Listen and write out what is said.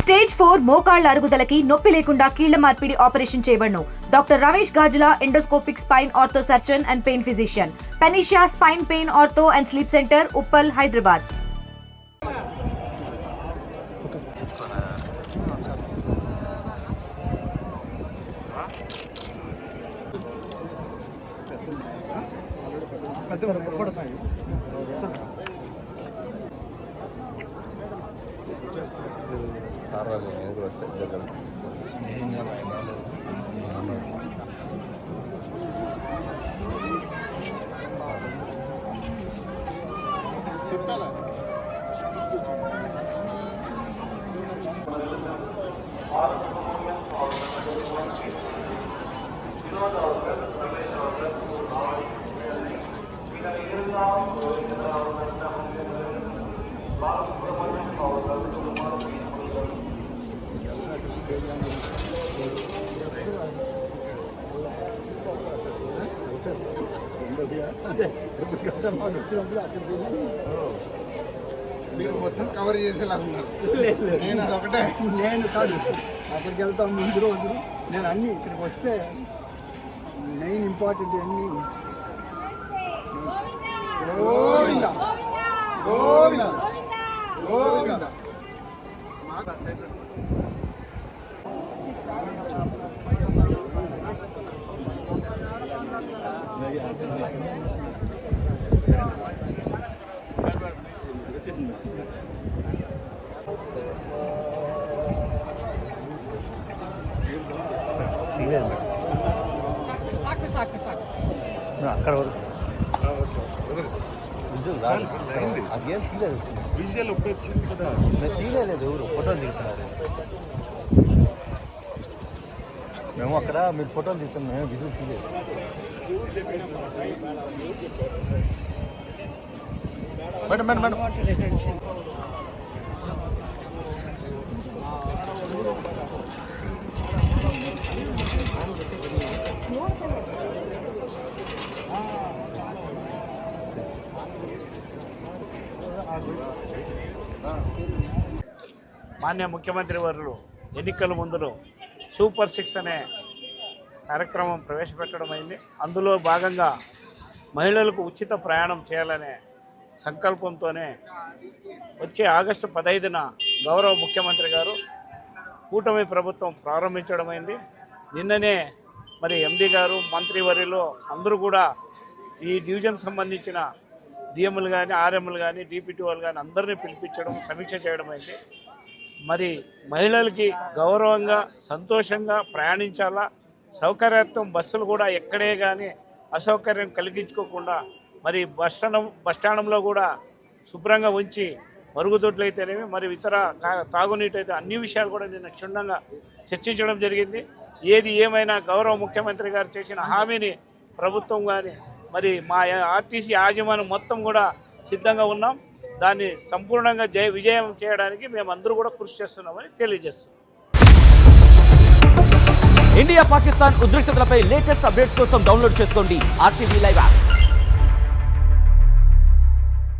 Stage 4 మోకాళ్ల అరుగుదలకి నొప్పి లేకుండా కీళ్ల మార్పిడి ఆపరేషన్ చేయబడును. Doctor Ramesh Gajula, endoscopic spine ortho surgeon and pain physician, పెనిషియా spine pain ortho and sleep centre, Uppal, Hyderabad. మీరు మొత్తం కవర్ చేసేలా ఉన్నారు. నేను కాదు, అక్కడికి వెళ్తాం ముందు రోజు. నేను అన్నీ ఇక్కడికి వస్తే మెయిన్ ఇంపార్టెంట్ అన్నీ గోవింద గోవింద గోవింద. అక్కడ విజువల్ ఒకటి వచ్చింది కదా, తీయలేదు. ఎవరు ఫోటోలు దిగుతున్నారు? మేము అక్కడ మీరు ఫోటోలు దిగుతాం, మేము విజువల్ తీయలేదు. మేడం మేడం మేడం మాన్య ముఖ్యమంత్రి వర్యులు ఎన్నికల ముందులో సూపర్ 6 అనే కార్యక్రమం ప్రవేశపెట్టడం అయింది. అందులో భాగంగా మహిళలకు ఉచిత ప్రయాణం చేయాలనే సంకల్పంతోనే వచ్చే ఆగస్టు 15న గౌరవ ముఖ్యమంత్రి గారు కూటమి ప్రభుత్వం ప్రారంభించడం అయింది. నిన్ననే మరి ఎండి గారు, మంత్రివర్యులు అందరూ కూడా ఈ డివిజన్ సంబంధించిన డిఎంలు కానీ, ఆర్ఎంలు కానీ, డిపిటిఓలు కానీ అందరినీ పిలిపించడం, సమీక్ష చేయడం అయింది. మరి మహిళలకి గౌరవంగా, సంతోషంగా ప్రయాణించాలా, సౌకర్యార్థం బస్సులు కూడా ఎక్కడే కానీ అసౌకర్యం కలిగించుకోకుండా మరి బస్టాండంలో కూడా శుభ్రంగా ఉంచి మరుగుదొడ్లు అయితేనేమి, మరి ఇతర తాగునీటి అయితే అన్ని విషయాలు కూడా నిన్న క్షుణ్ణంగా చర్చించడం జరిగింది. ఏది ఏమైనా గౌరవ ముఖ్యమంత్రి గారు చేసిన హామీని ప్రభుత్వం కానీ మరి మా ఆర్టీసీ యాజమాన్యం మొత్తం కూడా సిద్ధంగా ఉన్నాం. దాన్ని సంపూర్ణంగా విజయం చేయడానికి మేమందరూ కూడా కృషి చేస్తున్నామని తెలియజేస్తున్నాం. ఇండియా పాకిస్తాన్ ఉద్రిక్తతలపై లేటెస్ట్ అప్డేట్స్ కోసం డౌన్లోడ్ చేసుకోండి RTV లైవ్ యాప్.